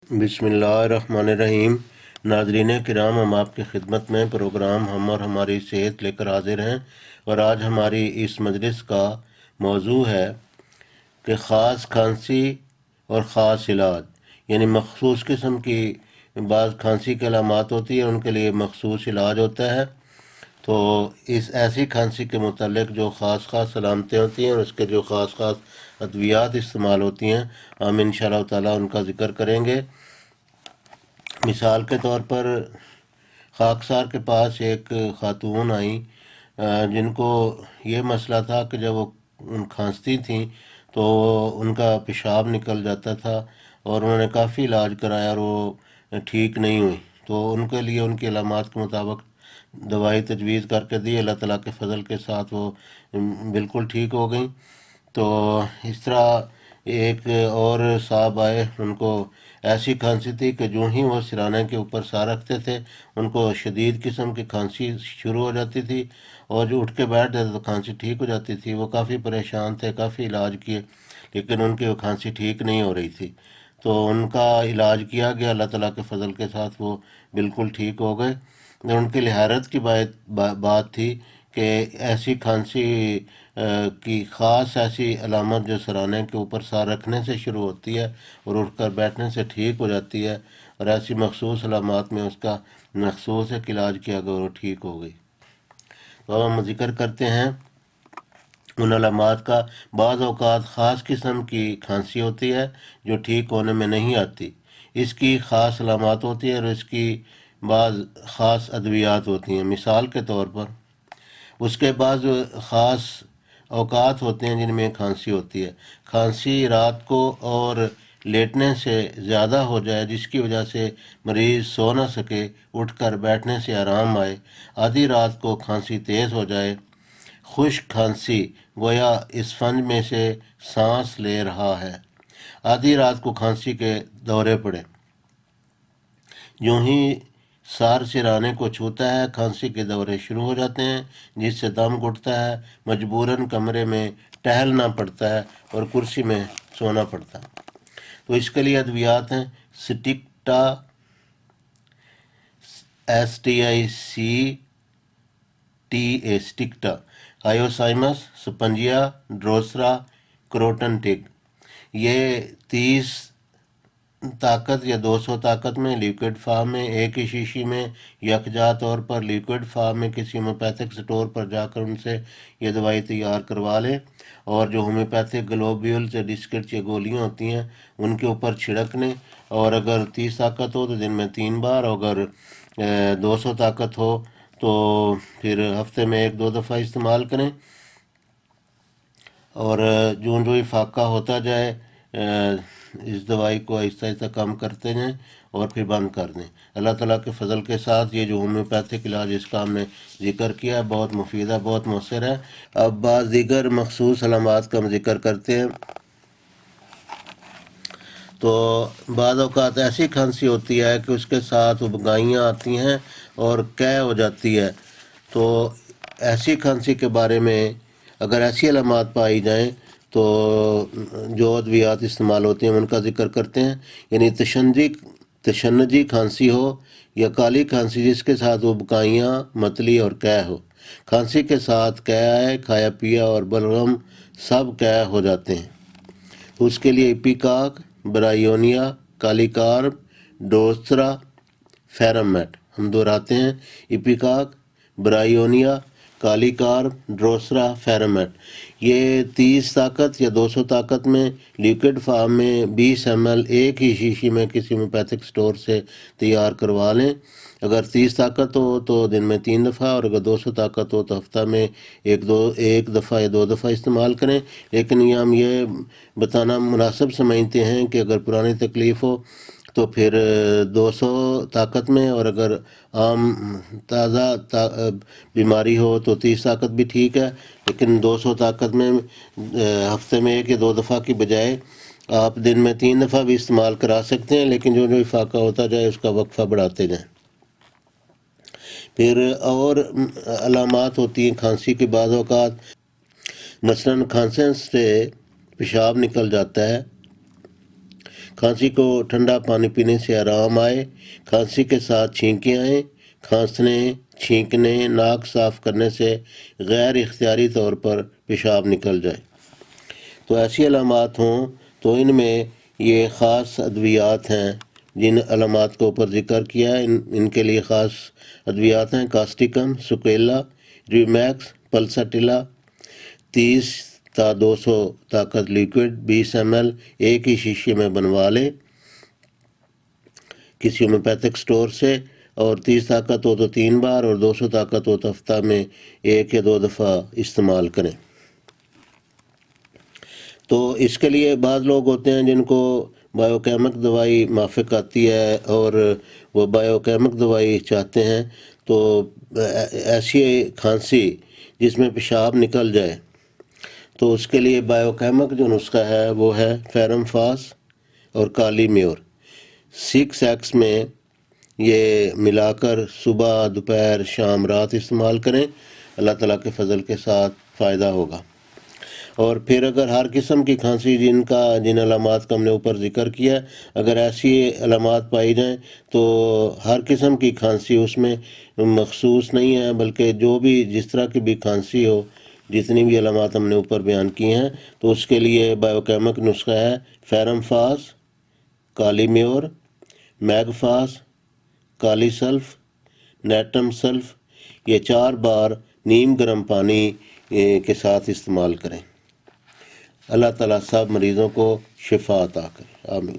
بسم اللہ الرحمن الرحیم۔ ناظرین کرام، ہم آپ کی خدمت میں پروگرام ہم اور ہماری صحت لے کر حاضر ہیں، اور آج ہماری اس مجلس کا موضوع ہے کہ خاص کھانسی اور خاص علاج، یعنی مخصوص قسم کی بعض کھانسی کے علامات ہوتی ہیں، ان کے لیے مخصوص علاج ہوتا ہے۔ تو اس ایسی کھانسی کے متعلق جو خاص علامتیں ہوتی ہیں اور اس کے جو خاص ادویات استعمال ہوتی ہیں، ہم انشاءاللہ تعالیٰ ان کا ذکر کریں گے۔ مثال کے طور پر خاکسار کے پاس ایک خاتون آئیں جن کو یہ مسئلہ تھا کہ جب وہ کھانستی تھیں تو ان کا پیشاب نکل جاتا تھا، اور انہوں نے کافی علاج کرایا اور وہ ٹھیک نہیں ہوئی۔ تو ان کے لیے ان کی علامات کے مطابق دوائی تجویز کر کے دی، اللہ تعالیٰ کے فضل کے ساتھ وہ بالکل ٹھیک ہو گئیں۔ تو اس طرح ایک اور صاحب آئے، ان کو ایسی کھانسی تھی کہ جو ہی وہ سرانے کے اوپر سا رکھتے تھے ان کو شدید قسم کی کھانسی شروع ہو جاتی تھی، اور جو اٹھ کے بیٹھ جاتے تو کھانسی ٹھیک ہو جاتی تھی۔ وہ کافی پریشان تھے، کافی علاج کیے، لیکن ان کی وہ کھانسی ٹھیک نہیں ہو رہی تھی۔ تو ان کا علاج کیا گیا، اللہ تعالیٰ کے فضل کے ساتھ وہ بالکل ٹھیک ہو گئے۔ ان کے لیے حیرت کی بات تھی کہ ایسی کھانسی کی خاص ایسی علامت جو سرانے کے اوپر سا رکھنے سے شروع ہوتی ہے اور اٹھ کر بیٹھنے سے ٹھیک ہو جاتی ہے، اور ایسی مخصوص علامات میں اس کا مخصوص ایک علاج کیا گیا اور وہ ٹھیک ہو گئی۔ تو اب ہم ذکر کرتے ہیں ان علامات کا۔ بعض اوقات خاص قسم کی کھانسی ہوتی ہے جو ٹھیک ہونے میں نہیں آتی، اس کی خاص علامات ہوتی ہیں اور اس کی بعض خاص ادویات ہوتی ہیں۔ مثال کے طور پر اس کے بعض خاص اوقات ہوتے ہیں جن میں کھانسی ہوتی ہے۔ کھانسی رات کو اور لیٹنے سے زیادہ ہو جائے جس کی وجہ سے مریض سو نہ سکے، اٹھ کر بیٹھنے سے آرام آئے، آدھی رات کو کھانسی تیز ہو جائے، خشک کھانسی گویا اسفنج میں سے سانس لے رہا ہے، آدھی رات کو کھانسی کے دورے پڑے، یوں ہی سار سرانے کو چھوتا ہے کھانسی کے دورے شروع ہو جاتے ہیں، جس سے دم گھٹتا ہے، مجبوراً کمرے میں ٹہلنا پڑتا ہے اور کرسی میں سونا پڑتا ہے۔ تو اس کے لیے ادویات ہیں: سٹکٹا سٹکٹا، ہائیوسائمس، سپنجیا، ڈروسرا، کروٹن ٹگ۔ یہ 30 طاقت یا 200 طاقت میں لیکوڈ فارم میں ایک ہی شیشی میں یکجا طور پر لیکوڈ فارم میں کسی ہومیوپیتھک سٹور پر جا کر ان سے یہ دوائی تیار کروا لیں، اور جو ہومیوپیتھک گلوبیولز یا ڈسکٹس یا گولیاں ہوتی ہیں ان کے اوپر چھڑک لیں، اور اگر 30 طاقت ہو تو دن میں 3 بار، اگر 200 طاقت ہو تو پھر ہفتے میں 1-2 دفعہ استعمال کریں، اور جو فاقہ ہوتا جائے اس دوائی کو آہستہ آہستہ کم کرتے جائیں اور پھر بند کر دیں۔ اللہ تعالیٰ کے فضل کے ساتھ یہ جو ہومیوپیتھک علاج اس کا ہم نے ذکر کیا ہے بہت مفید ہے، بہت مؤثر ہے۔ اب بعض دیگر مخصوص علامات کا ہم ذکر کرتے ہیں۔ تو بعض اوقات ایسی کھانسی ہوتی ہے کہ اس کے ساتھ ابگائیاں آتی ہیں اور قے ہو جاتی ہے۔ تو ایسی کھانسی کے بارے میں اگر ایسی علامات پائی جائیں تو جو ادویات استعمال ہوتی ہیں ان کا ذکر کرتے ہیں، یعنی تشنجی کھانسی ہو یا کالی کھانسی جس کے ساتھ ابکائیاں، متلی اور قے ہو۔ کھانسی کے ساتھ قے آئے، کھایا پیا اور بلغم سب قے ہو جاتے ہیں، تو اس کے لیے ایپیکاک، برائیونیا، کالیکارب، ڈوسرا، فیرمیٹ، ہم دہراتے ہیں: ایپیکاک، برائیونیا، کالیکارب، ڈروسرا، فیرمیٹ۔ یہ 30 طاقت یا 200 طاقت میں لیکوڈ فارم میں 20 ml ایک ہی شیشی میں کسی ہومیوپیتھک سٹور سے تیار کروا لیں۔ اگر 30 طاقت ہو تو دن میں 3 دفعہ، اور اگر 200 طاقت ہو تو ہفتہ میں ایک دفعہ یا 2 دفعہ استعمال کریں۔ لیکن ہم یہ بتانا مناسب سمجھتے ہیں کہ اگر پرانی تکلیف ہو تو پھر 200 طاقت میں، اور اگر عام تازہ بیماری ہو تو 30 طاقت بھی ٹھیک ہے، لیکن 200 طاقت میں ہفتے میں 1 یا 2 دفعہ کی بجائے آپ دن میں 3 دفعہ بھی استعمال کرا سکتے ہیں، لیکن جو افاقہ ہوتا جائے اس کا وقفہ بڑھاتے جائیں۔ پھر اور علامات ہوتی ہیں کھانسی کے بعض اوقات، مثلاً کھانسنے سے پیشاب نکل جاتا ہے، کھانسی کو ٹھنڈا پانی پینے سے آرام آئے، کھانسی کے ساتھ چھینکیں آئیں، کھانسنے، چھینکنے، ناک صاف کرنے سے غیر اختیاری طور پر پیشاب نکل جائے، تو ایسی علامات ہوں تو ان میں یہ خاص ادویات ہیں جن علامات کو اوپر ذکر کیا ہے، ان کے لیے خاص ادویات ہیں: کاسٹیکم، سکیلا، ریمیکس، پلساٹیلا، 30 تا 200 طاقت لیکوڈ 20 ml ایک ہی شیشے میں بنوا لیں کسی ہومیوپیتھک سٹور سے، اور 30 طاقت ہو تو 3 بار اور 200 طاقت ہو تو ہفتہ میں 1 یا 2 دفعہ استعمال کریں۔ تو اس کے لیے بعض لوگ ہوتے ہیں جن کو بایوکیمک دوائی مافک آتی ہے اور وہ بایوکیمک دوائی چاہتے ہیں، تو ایسی کھانسی جس میں پیشاب نکل جائے تو اس کے لیے بایوکیمک جو نسخہ ہے وہ ہے فیرم فاس اور کالی میور 6x میں یہ ملا کر صبح، دوپہر، شام، رات استعمال کریں، اللہ تعالیٰ کے فضل کے ساتھ فائدہ ہوگا۔ اور پھر اگر ہر قسم کی کھانسی جن علامات کا ہم نے اوپر ذکر کیا، اگر ایسی علامات پائی جائیں تو ہر قسم کی کھانسی اس میں مخصوص نہیں ہے، بلکہ جو بھی جس طرح کی بھی کھانسی ہو، جتنی بھی علامات ہم نے اوپر بیان کی ہیں، تو اس کے لیے بایوکیمک نسخہ ہے فیرم فاس، کالی میور، میگ فاس، کالی سلف، نیٹم سلف، یہ 4 بار نیم گرم پانی کے ساتھ استعمال کریں۔ اللہ تعالیٰ سب مریضوں کو شفا عطا کرے، آمین۔